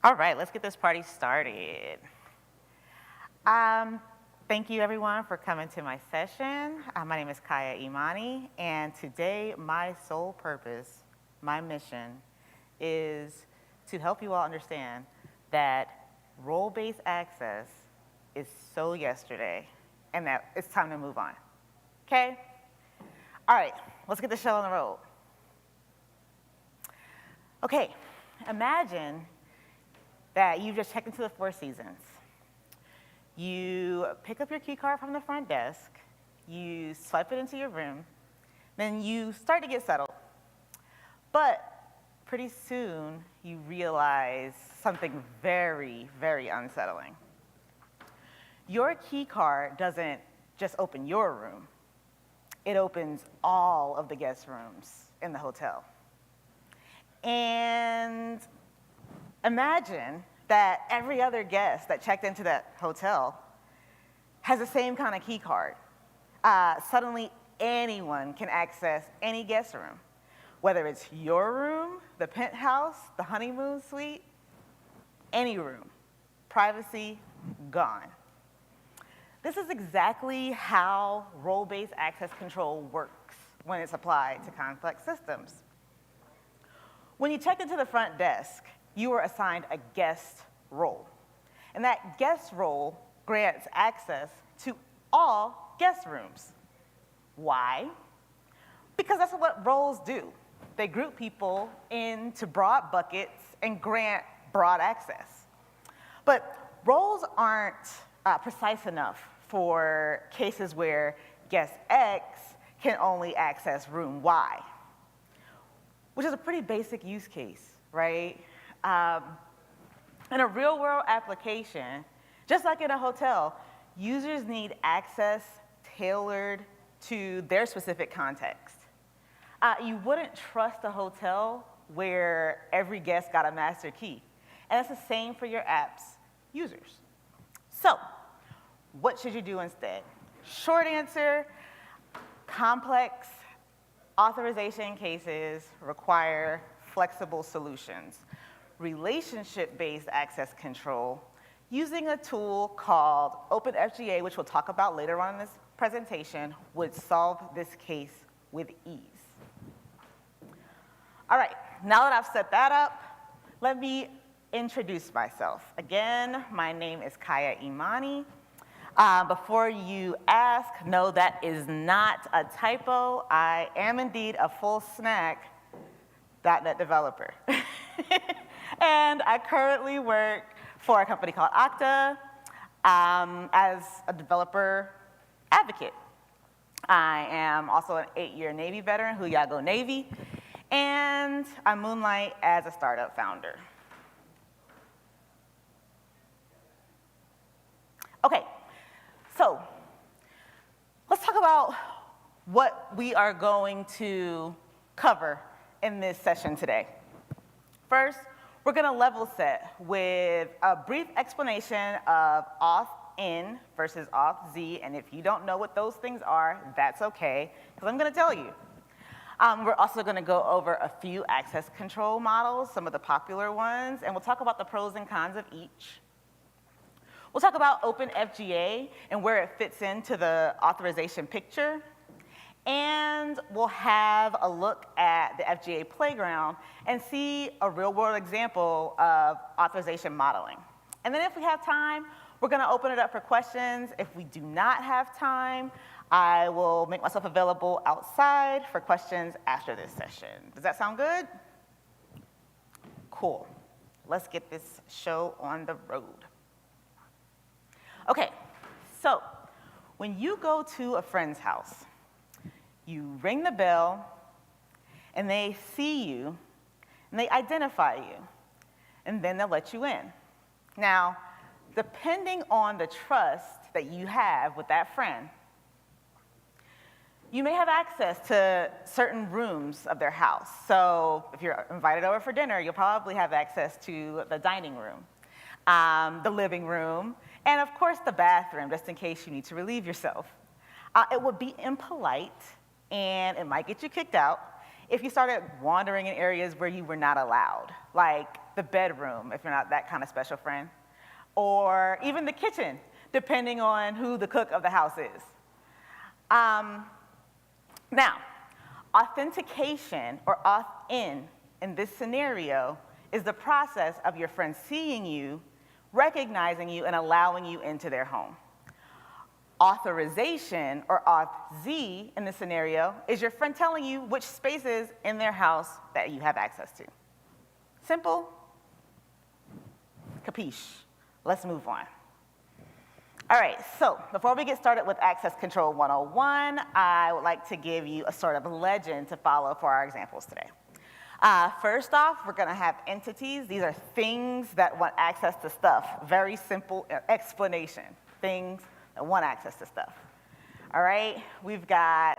All right, let's get this party started. Thank you everyone for coming to my session. My name is Kiah Imani, and today my sole purpose, my mission, is to help you all understand that role-based access is so yesterday and that it's time to move on, okay? All right, let's get the show on the road. Okay, imagine that you just checked into the Four Seasons. You pick up your key card from the front desk, you swipe it into your room, then you start to get settled. But pretty soon, you realize something very, very unsettling. Your key card doesn't just open your room, it opens all of the guest rooms in the hotel. And imagine that every other guest that checked into that hotel has the same kind of key card. Suddenly, anyone can access any guest room, whether it's your room, the penthouse, the honeymoon suite, any room. Privacy gone. This is exactly how role-based access control works when it's applied to complex systems. When you check into the front desk, you are assigned a guest role. And that guest role grants access to all guest rooms. Why? Because that's what roles do. They group people into broad buckets and grant broad access. But roles aren't precise enough for cases where guest X can only access room Y, which is a pretty basic use case, right? In a real-world application, just like in a hotel, users need access tailored to their specific context. You wouldn't trust a hotel where every guest got a master key. And it's the same for your app's users. So, what should you do instead? Short answer, complex authorization cases require flexible solutions. Relationship-based access control using a tool called Open FGA, which we'll talk about later on in this presentation, would solve this case with ease. All right, now that I've set that up, let me introduce myself. Again, my name is Kiah Imani. Before you ask, no, that is not a typo. I am indeed a full snack .NET developer. And I currently work for a company called Okta as a developer advocate. I am also an 8-year Navy veteran, Huya Go Navy, and I moonlight as a startup founder. Okay, so let's talk about what we are going to cover in this session today. First, we're going to level set with a brief explanation of AuthIn versus AuthZ, and if you don't know what those things are, that's okay, because I'm going to tell you. We're also going to go over a few access control models, some of the popular ones, and we'll talk about the pros and cons of each. We'll talk about Open FGA and where it fits into the authorization picture. And we'll have a look at the FGA playground and see a real-world example of authorization modeling. And then if we have time, we're going to open it up for questions. If we do not have time, I will make myself available outside for questions after this session. Does that sound good? Cool. Let's get this show on the road. Okay, so when you go to a friend's house, you ring the bell, and they see you, and they identify you, and then they'll let you in. Now, depending on the trust that you have with that friend, you may have access to certain rooms of their house. So if you're invited over for dinner, you'll probably have access to the dining room, the living room, and of course the bathroom, just in case you need to relieve yourself. It would be impolite, and it might get you kicked out if you started wandering in areas where you were not allowed, like the bedroom, if you're not that kind of special friend, or even the kitchen, depending on who the cook of the house is. Now, authentication or auth-in this scenario is the process of your friend seeing you, recognizing you, and allowing you into their home. Authorization, or AuthZ, in this scenario, is your friend telling you which spaces in their house that you have access to. Simple? Capiche? Let's move on. All right, so before we get started with Access Control 101, I would like to give you a sort of legend to follow for our examples today. First off, we're going to have entities. These are things that want access to stuff. Very simple explanation. Things that want access to stuff. All right, we've got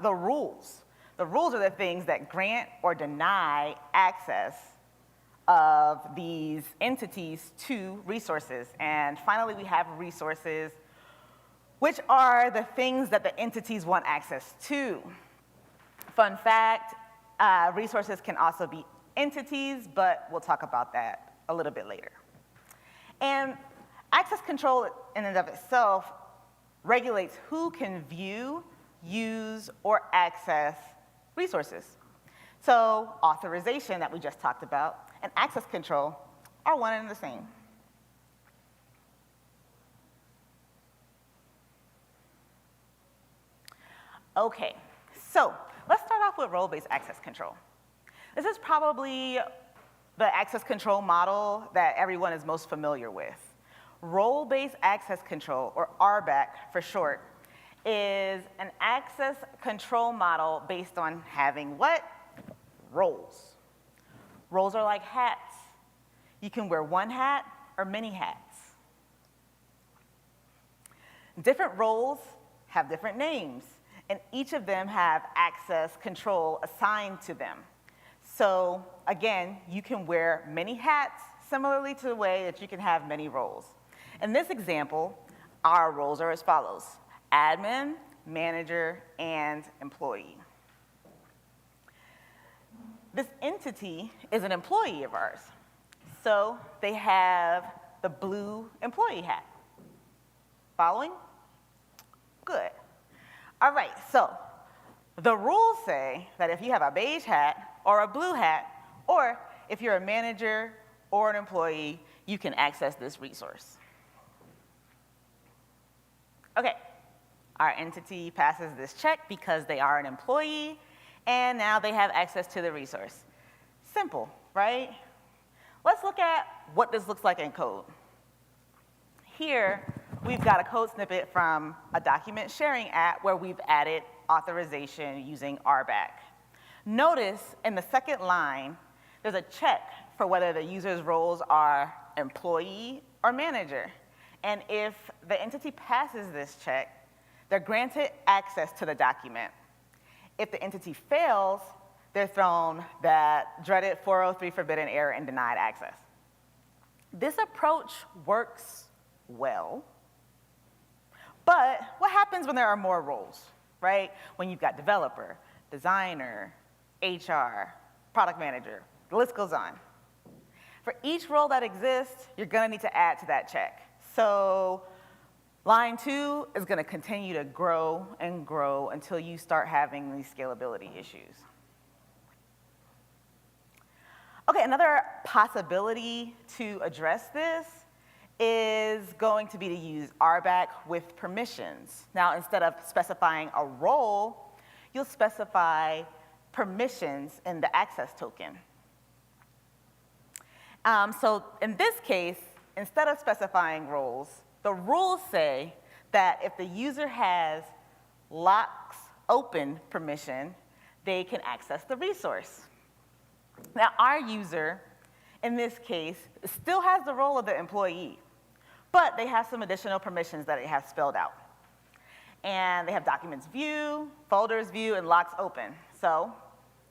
the rules. The rules are the things that grant or deny access of these entities to resources. And finally, we have resources, which are the things that the entities want access to. Fun fact, resources can also be entities, but we'll talk about that a little bit later. And access control in and of itself regulates who can view, use, or access resources. So authorization that we just talked about and access control are one and the same. Okay, so let's start off with role-based access control. This is probably the access control model that everyone is most familiar with. Role-based access control, or RBAC for short, is an access control model based on having what? Roles. Roles are like hats. You can wear one hat or many hats. Different roles have different names, and each of them have access control assigned to them. So again, you can wear many hats similarly to the way that you can have many roles. In this example, our roles are as follows: admin, manager, and employee. This entity is an employee of ours. So they have the blue employee hat. Following? Good. All right, so the rules say that if you have a beige hat or a blue hat, or if you're a manager or an employee, you can access this resource. Okay, our entity passes this check because they are an employee, and now they have access to the resource. Simple, right? Let's look at what this looks like in code. Here, we've got a code snippet from a document sharing app where we've added authorization using RBAC. Notice in the second line, there's a check for whether the user's roles are employee or manager. And if the entity passes this check, they're granted access to the document. If the entity fails, they're thrown that dreaded 403 forbidden error and denied access. This approach works well, but what happens when there are more roles, right? When you've got developer, designer, HR, product manager, the list goes on. For each role that exists, you're gonna need to add to that check. So line 2 is going to continue to grow and grow until you start having these scalability issues. Okay, another possibility to address this is going to be to use RBAC with permissions. Now, instead of specifying a role, you'll specify permissions in the access token. So in this case, instead of specifying roles, the rules say that if the user has locks open permission, they can access the resource. Now, our user, in this case, still has the role of the employee, but they have some additional permissions that they have spelled out. And they have documents view, folders view, and locks open. So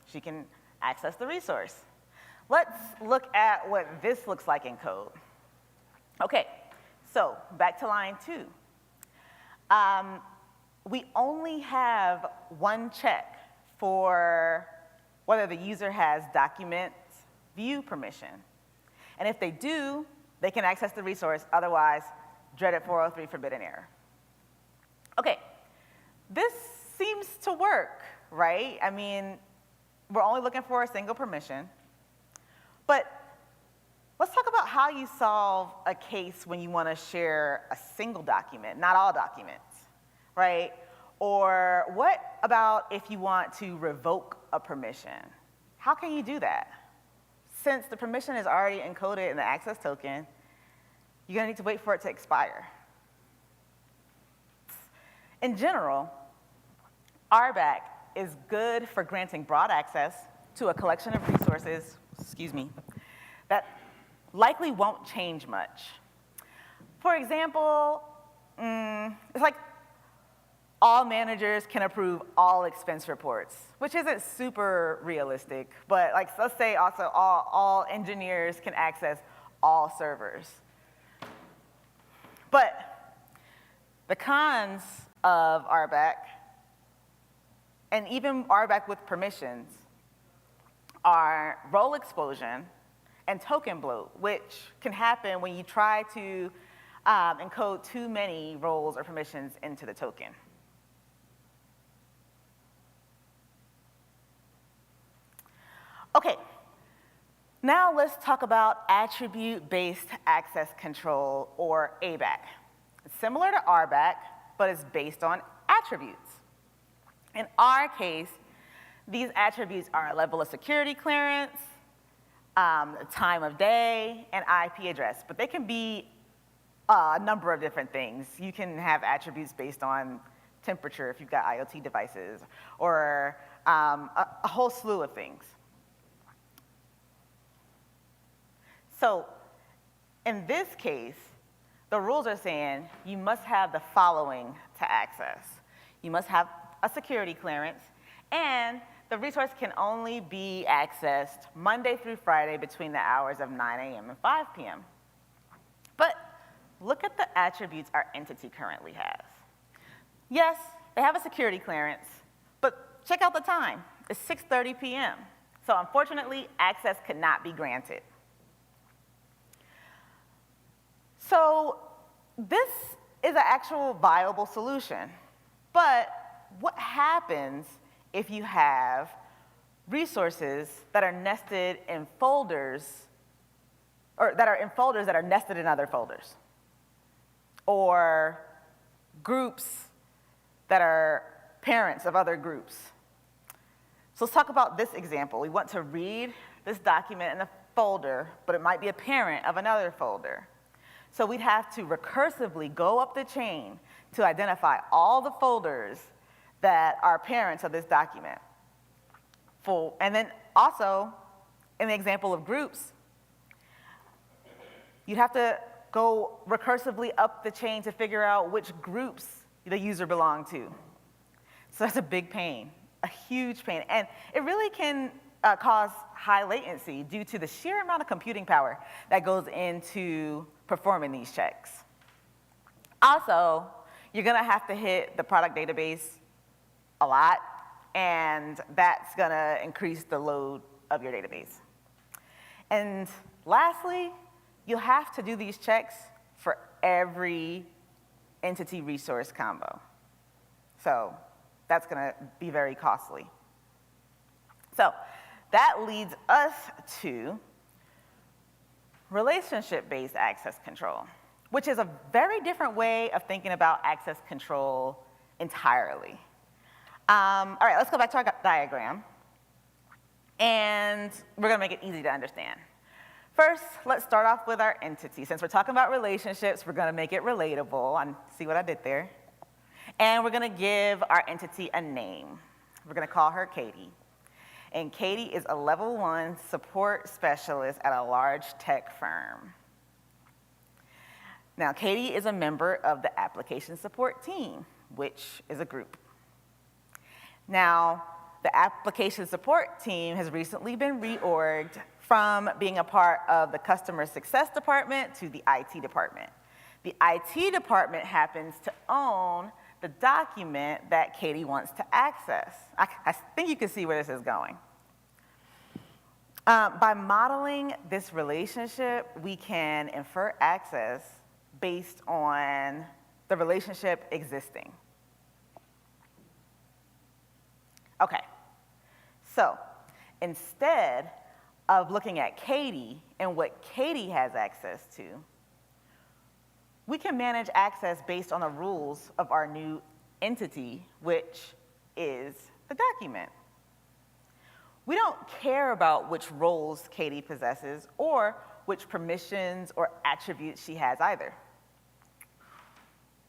she can access the resource. Let's look at what this looks like in code. Okay, so back to line 2. We only have one check for whether the user has document view permission. And if they do, they can access the resource, otherwise, dreaded 403 forbidden error. Okay, this seems to work, right? I mean, we're only looking for a single permission. But let's talk about how you solve a case when you want to share a single document, not all documents, right? Or what about if you want to revoke a permission? How can you do that? Since the permission is already encoded in the access token, you're going to need to wait for it to expire. In general, RBAC is good for granting broad access to a collection of resources, that likely won't change much. For example, it's like all managers can approve all expense reports, which isn't super realistic, but like, let's say also all engineers can access all servers. But the cons of RBAC, and even RBAC with permissions, are role explosion and token bloat, which can happen when you try to encode too many roles or permissions into the token. Okay, now let's talk about attribute-based access control, or ABAC. It's similar to RBAC, but it's based on attributes. In our case, these attributes are a level of security clearance, time of day, and IP address, but they can be a number of different things. You can have attributes based on temperature if you've got IoT devices, or a whole slew of things. So in this case, the rules are saying you must have the following to access. You must have a security clearance, and the resource can only be accessed Monday through Friday between the hours of 9 a.m. and 5 p.m. But look at the attributes our entity currently has. Yes, they have a security clearance, but check out the time. It's 6:30 p.m. So unfortunately, access could not be granted. So this is an actual viable solution. But what happens if you have resources that are nested in folders, or that are in folders that are nested in other folders? Or groups that are parents of other groups? So let's talk about this example. We want to read this document in a folder, but it might be a parent of another folder. So we'd have to recursively go up the chain to identify all the folders that are parents of this document. And then also, in the example of groups, you'd have to go recursively up the chain to figure out which groups the user belonged to. So that's a big pain, a huge pain. And it really can cause high latency due to the sheer amount of computing power that goes into performing these checks. Also, you're gonna have to hit the product database a lot, and that's gonna increase the load of your database. And lastly, you'll have to do these checks for every entity resource combo. So that's gonna be very costly. So that leads us to relationship-based access control, which is a very different way of thinking about access control entirely. All right, let's go back to our diagram. And we're gonna make it easy to understand. First, let's start off with our entity. Since we're talking about relationships, we're gonna make it relatable. See what I did there? And we're gonna give our entity a name. We're gonna call her Katie. And Katie is a level 1 support specialist at a large tech firm. Now, Katie is a member of the application support team, which is a group. Now, the application support team has recently been reorged from being a part of the customer success department to the IT department. The IT department happens to own the document that Katie wants to access. I think you can see where this is going. By modeling this relationship, we can infer access based on the relationship existing. Okay, so instead of looking at Katie and what Katie has access to, we can manage access based on the rules of our new entity, which is the document. We don't care about which roles Katie possesses or which permissions or attributes she has either.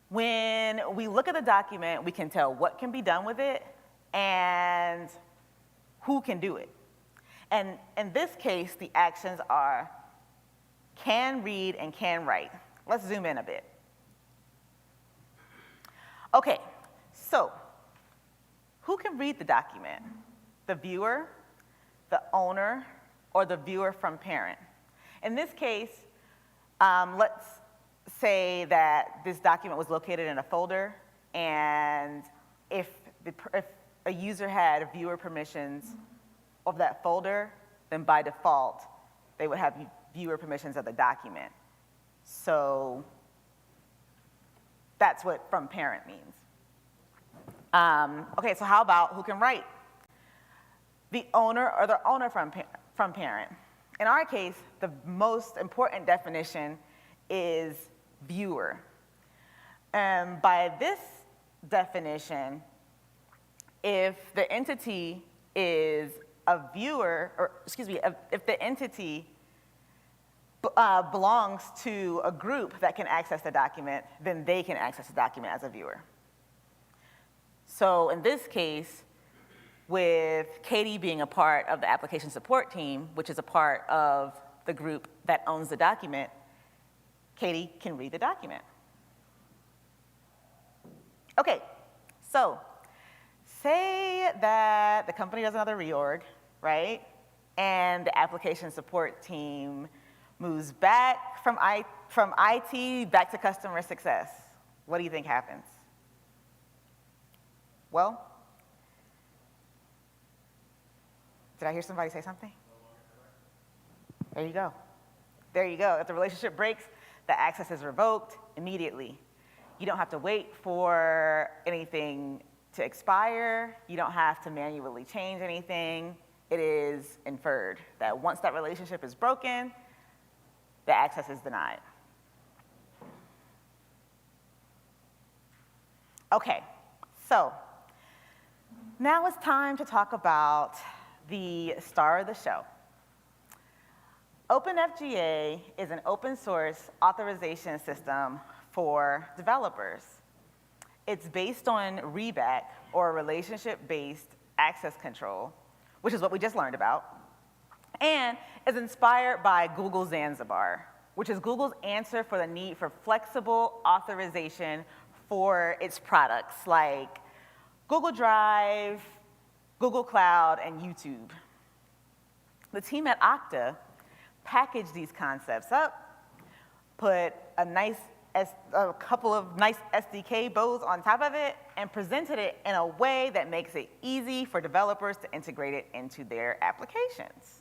When we look at the document, we can tell what can be done with it and who can do it. And in this case, the actions are can read and can write. Let's zoom in a bit. Okay, so who can read the document? The viewer, the owner, or the viewer from parent? In this case, let's say that this document was located in a folder, and if a user had viewer permissions of that folder, then by default, they would have viewer permissions of the document. So that's what from parent means. Okay, so how about who can write? The owner or the owner from parent. In our case, the most important definition is viewer. By this definition, if the entity is a viewer, or excuse me, if the entity belongs to a group that can access the document, then they can access the document as a viewer. So in this case, with Katie being a part of the application support team, which is a part of the group that owns the document, Katie can read the document. Okay, so say that the company does another reorg, right? And the application support team moves back from IT back to customer success. What do you think happens? Well, did I hear somebody say something? There you go. There you go. If the relationship breaks, the access is revoked immediately. You don't have to wait for anything to expire. You don't have to manually change anything. It is inferred that once that relationship is broken, the access is denied. Okay, so now it's time to talk about the star of the show. Open FGA is an open source authorization system for developers. It's based on ReBAC, or relationship-based access control, which is what we just learned about, and is inspired by Google Zanzibar, which is Google's answer for the need for flexible authorization for its products like Google Drive, Google Cloud, and YouTube. The team at Okta packaged these concepts up, put a couple of nice SDK bows on top of it, and presented it in a way that makes it easy for developers to integrate it into their applications.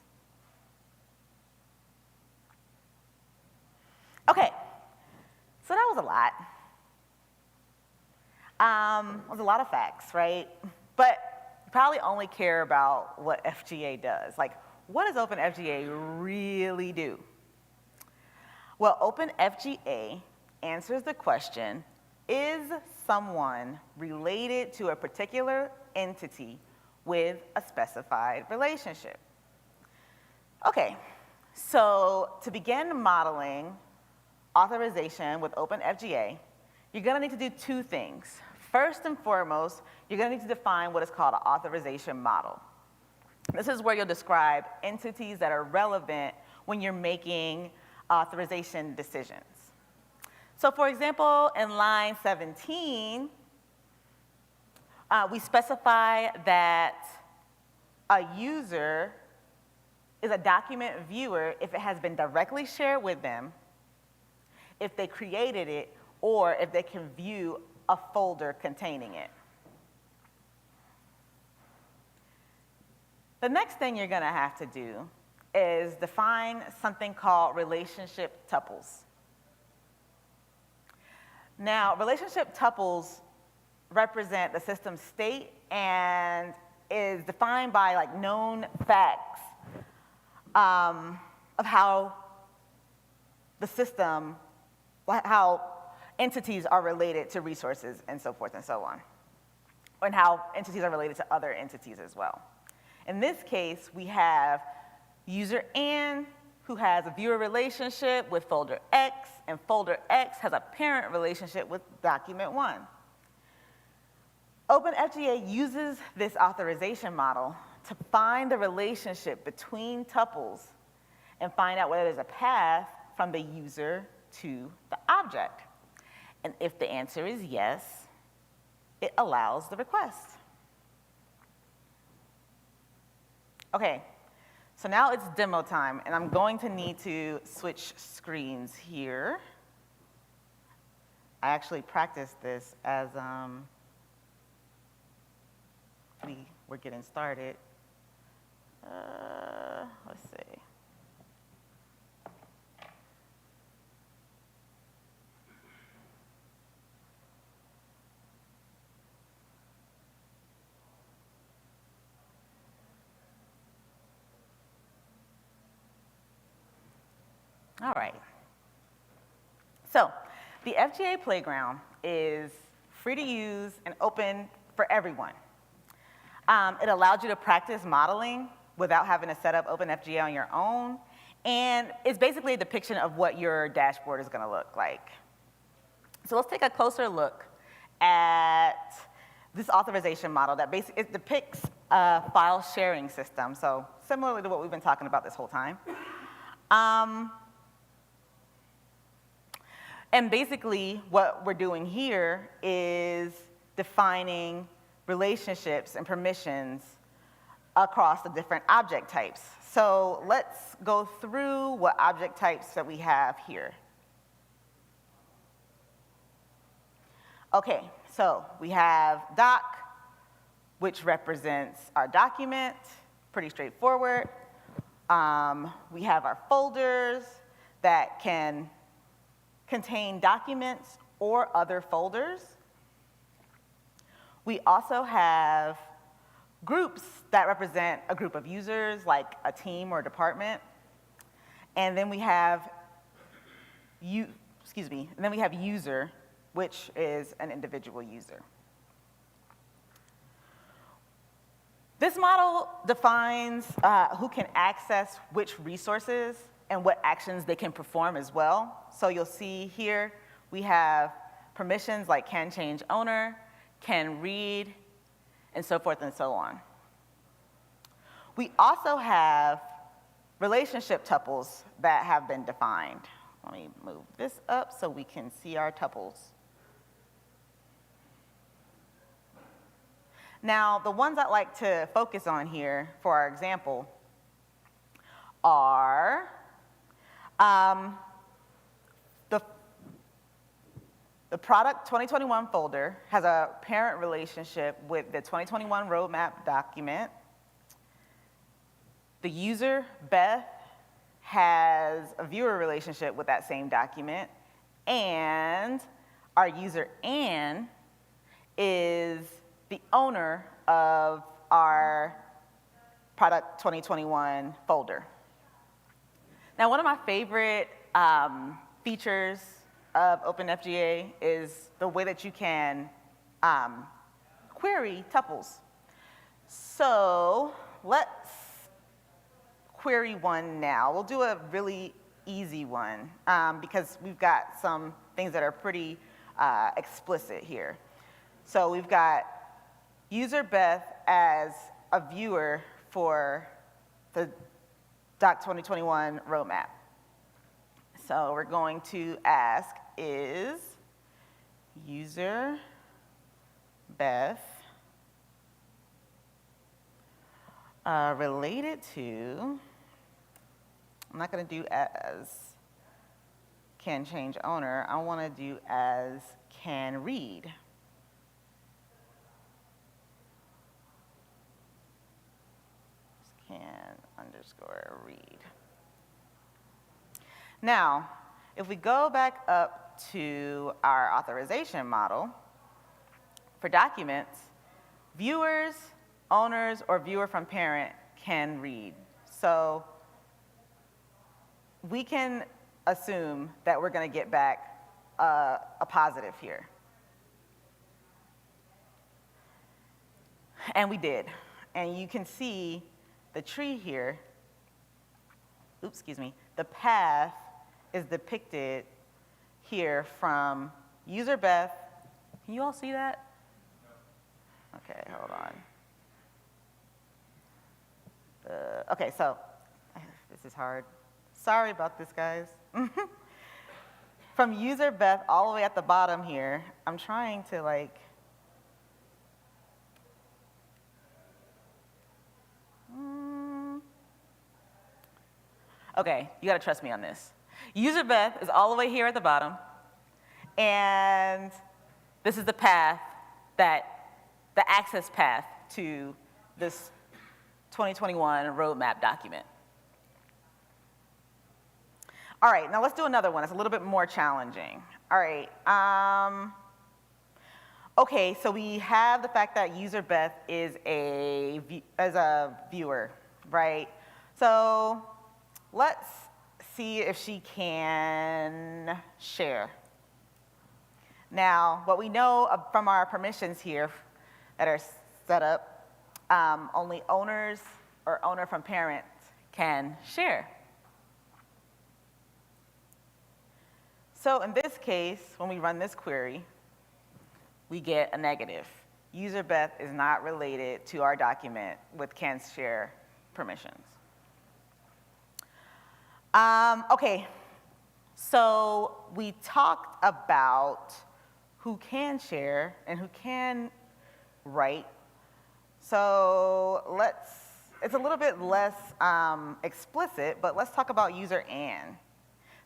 Okay, so that was a lot. It was a lot of facts, right? But you probably only care about what FGA does. Like, what does Open FGA really do? Well, Open FGA answers the question, is someone related to a particular entity with a specified relationship? Okay, so to begin modeling authorization with Open FGA, you're gonna need to do two things. First and foremost, you're gonna need to define what is called an authorization model. This is where you'll describe entities that are relevant when you're making authorization decisions. So for example, in line 17, we specify that a user is a document viewer if it has been directly shared with them, if they created it, or if they can view a folder containing it. The next thing you're gonna have to do is define something called relationship tuples. Now, relationship tuples represent the system state and is defined by like known facts of how the system, how entities are related to resources and so forth and so on, and how entities are related to other entities as well. In this case, we have user N, who has a viewer relationship with folder X, and folder X has a parent relationship with document 1. OpenFGA uses this authorization model to find the relationship between tuples and find out whether there's a path from the user to the object. And if the answer is yes, it allows the request. Okay, so now it's demo time, and I'm going to need to switch screens here. I actually practiced this as we were getting started. Let's see. All right. So the FGA Playground is free to use and open for everyone. It allows you to practice modeling without having to set up OpenFGA on your own. And it's basically a depiction of what your dashboard is going to look like. So let's take a closer look at this authorization model that basically it depicts a file sharing system. So similarly to what we've been talking about this whole time. And basically, what we're doing here is defining relationships and permissions across the different object types. So let's go through what object types that we have here. Okay, so we have doc, which represents our document, pretty straightforward. We have our folders that can contain documents or other folders. We also have groups that represent a group of users, like a team or department. And then we have user, which is an individual user. This model defines who can access which resources and what actions they can perform as well. So you'll see here we have permissions like can change owner, can read, and so forth and so on. We also have relationship tuples that have been defined. Let me move this up so we can see our tuples. Now, the ones I'd like to focus on here for our example are the product 2021 folder has a parent relationship with the 2021 roadmap document. The user, Beth, has a viewer relationship with that same document. And our user, Ann, is the owner of our product 2021 folder. Now, one of my favorite features of OpenFGA is the way that you can query tuples. So let's query one now. We'll do a really easy one because we've got some things that are pretty explicit here. So we've got user Beth as a viewer for the Doc 2021 roadmap. So we're going to ask, is user Beth related to, I'm not going to do as can change owner, I want to do as can read. Can underscore underscore read. Now, if we go back up to our authorization model, for documents, viewers, owners, or viewer from parent can read. So we can assume that we're going to get back a positive here. And we did. And you can see the tree here, oops, excuse me, the path is depicted here from user Beth. Can you all see that? Okay, hold on. Okay, so this is hard. Sorry about this, guys. From user Beth all the way at the bottom here, I'm trying to like, okay, you gotta trust me on this. User Beth is all the way here at the bottom, and this is the path the access path to this 2021 roadmap document. All right, now let's do another one. It's a little bit more challenging. All right. Okay, so we have the fact that user Beth is a viewer, right? So let's see if she can share. Now, what we know from our permissions here that are set up, only owners or owner from parent can share. So in this case, when we run this query, we get a negative. User Beth is not related to our document with can share permissions. Okay, so we talked about who can share and who can write. So it's a little bit less explicit, but let's talk about user Ann.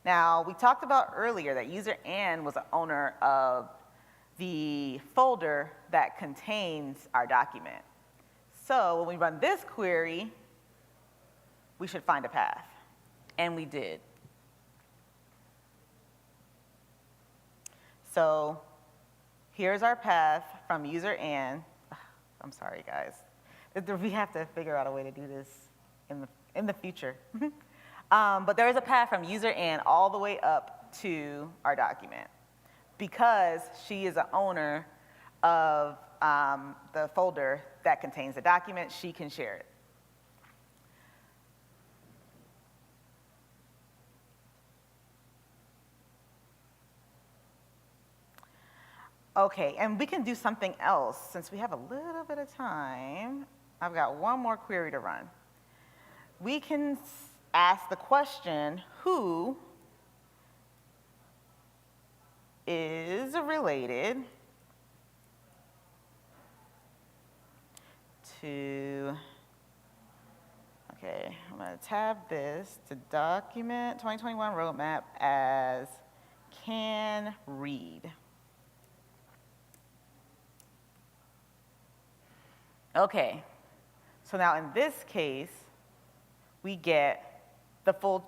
Now, we talked about earlier that user Ann was an owner of the folder that contains our document. So when we run this query, we should find a path. And we did. So here's our path from user Ann. I'm sorry, guys. We have to figure out a way to do this in the future. But there is a path from user Ann all the way up to our document. Because she is an owner of the folder that contains the document, she can share it. Okay, and we can do something else. Since we have a little bit of time, I've got one more query to run. We can ask the question, who is related to, okay, I'm gonna tab this to document 2021 roadmap as can read. Okay, so now in this case, we get the full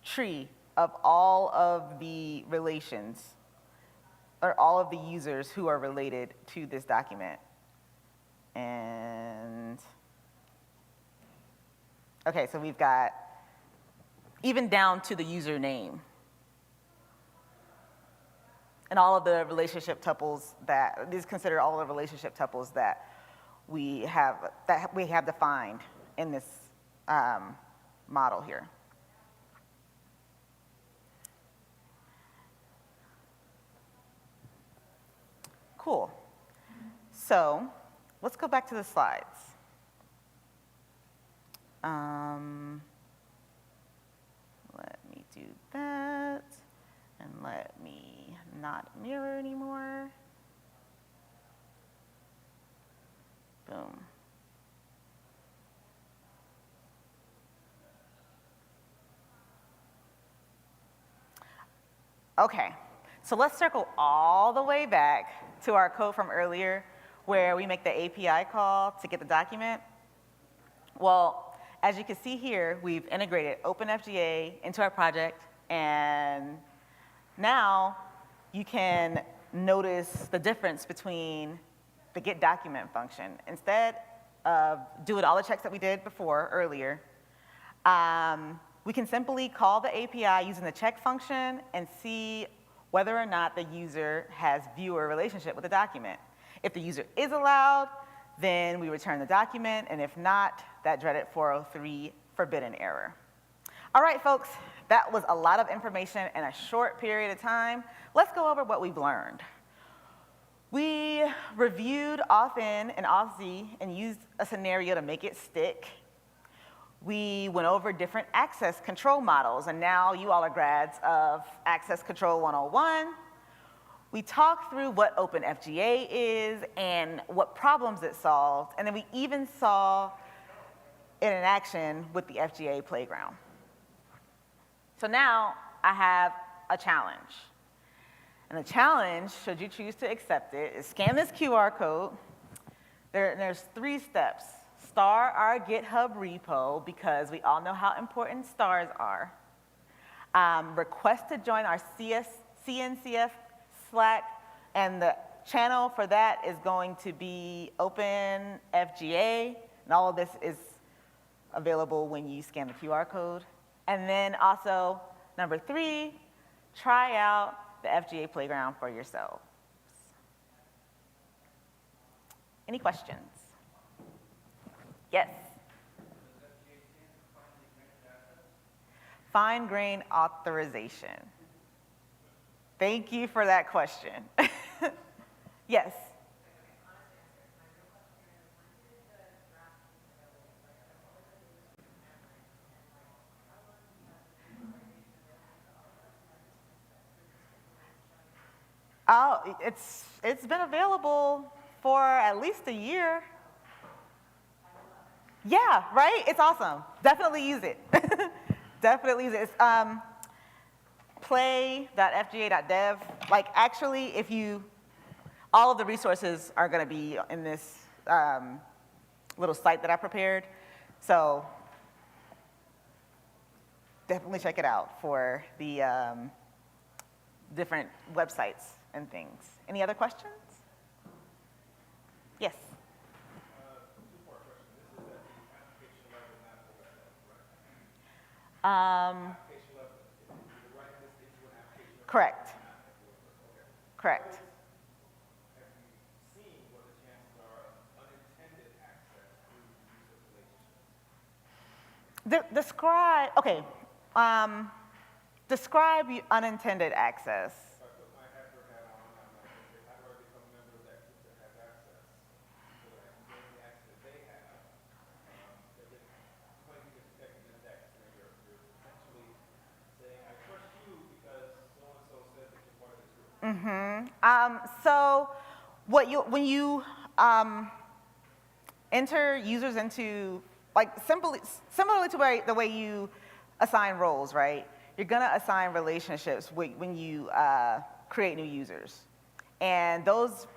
tree of all of the relations, or all of the users who are related to this document. And, okay, so we've got even down to the username. And all of the relationship tuples that, these consider all of the relationship tuples that we have defined in this model here. Cool. So let's go back to the slides. Let me do that, and let me not mirror anymore. Boom. Okay, so let's circle all the way back to our code from earlier where we make the API call to get the document. Well, As you can see here, we've integrated Open FGA into our project, and now you can notice the difference between the get document function. Instead of doing all the checks that we did before, earlier, we can simply call the API using the check function and see whether or not the user has viewer relationship with the document. If the user is allowed, then we return the document, and if not, that dreaded 403 forbidden error. All right, folks, that was a lot of information in a short period of time. Let's go over what we've learned. We reviewed authIn and AuthZ and used a scenario to make it stick. We went over different access control models, and now you all are grads of Access Control 101. We talked through what Open FGA is and what problems it solved, and then we even saw it in action with the FGA playground. So now I have a challenge. And the challenge, should you choose to accept it, is scan this QR code. There's 3 steps. Star our GitHub repo, because we all know how important stars are. Request to join our CNCF Slack, and the channel for that is going to be Open FGA, and all of this is available when you scan the QR code. And then also, number 3, try out the FGA playground for yourselves. Any questions? Yes? Fine-grained authorization. Thank you for that question. Yes? Oh, it's been available for at least a year. Yeah, right? It's awesome. Definitely use it. Definitely use it. It's play.fga.dev. Like, actually, if you, all of the resources are going to be in this little site that I prepared. So definitely check it out for the different websites and things. Any other questions? Yes? Two-part question. This is at the application level, not the web level, right? Application level. You're writing this into an application level? Correct. Okay. Correct. Have you seen what the chances are of unintended access through user relationships? Describe, okay. Describe unintended access. If I put my hacker hat on, I'm like, okay, how do I become a member of that group that has access so that I can gain the access that they have? Because it might be detecting an attack, and you're essentially saying, I trust you because so-and-so said that you're part of this group. So when you enter users into, like, similarly to the way you assign roles, right? You're gonna assign relationships when you create new users. And those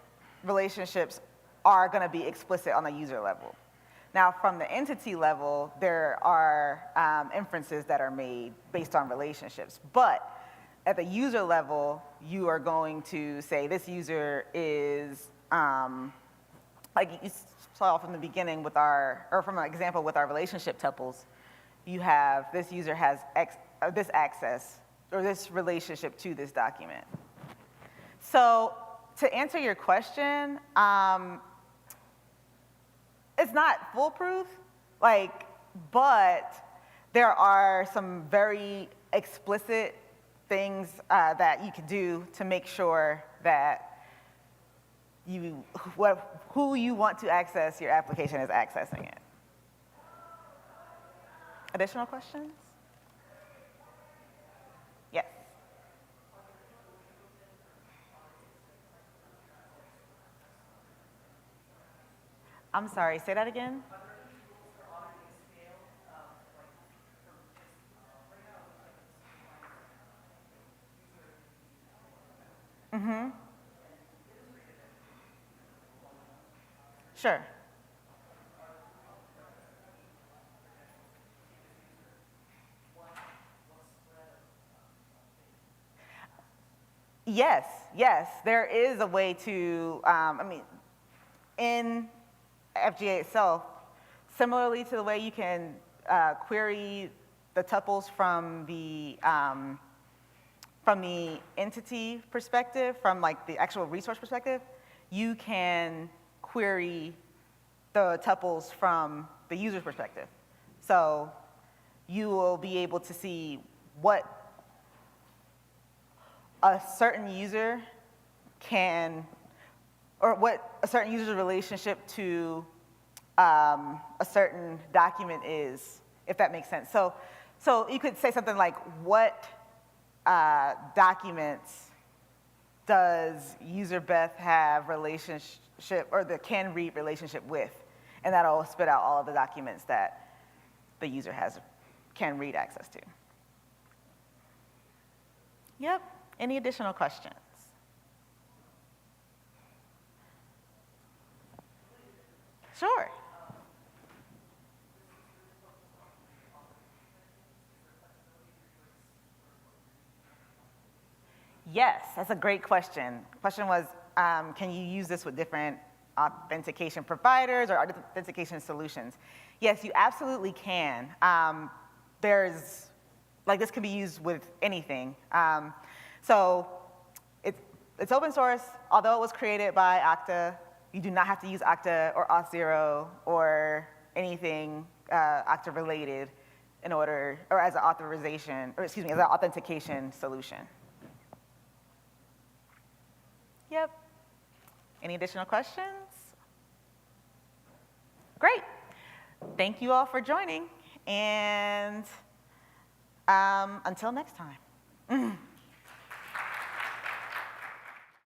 relationships are gonna be explicit on the user level. Now, from the entity level, there are inferences that are made based on relationships. But at the user level, you are going to say this user is, like you saw from the beginning with or from an example with our relationship tuples, you have this user has this access or this relationship to this document. So to answer your question, it's not foolproof, but there are some very explicit things that you can do to make sure that who you want to access your application is accessing it. Additional questions? Yes. I'm sorry, say that again? Mm-hmm. Sure. Yes, yes, there is a way to, I mean, in FGA itself, similarly to the way you can query the tuples from the entity perspective, from like the actual resource perspective, you can query the tuples from the user's perspective. So you will be able to see what a certain user can, or what a certain user's relationship to a certain document is, if that makes sense. So you could say something like, what documents does user Beth have relationship, or the can read relationship with? And that'll spit out all of the documents that the user can read access to. Yep. Any additional questions? Sure. Yes, that's a great question. The question was, can you use this with different authentication providers or authentication solutions? Yes, you absolutely can. This can be used with anything. So it's open source. Although it was created by Okta, you do not have to use Okta or AuthZ or anything Okta related in order, or as an authorization, or excuse me, as an authentication solution. Yep. Any additional questions? Great. Thank you all for joining, and until next time.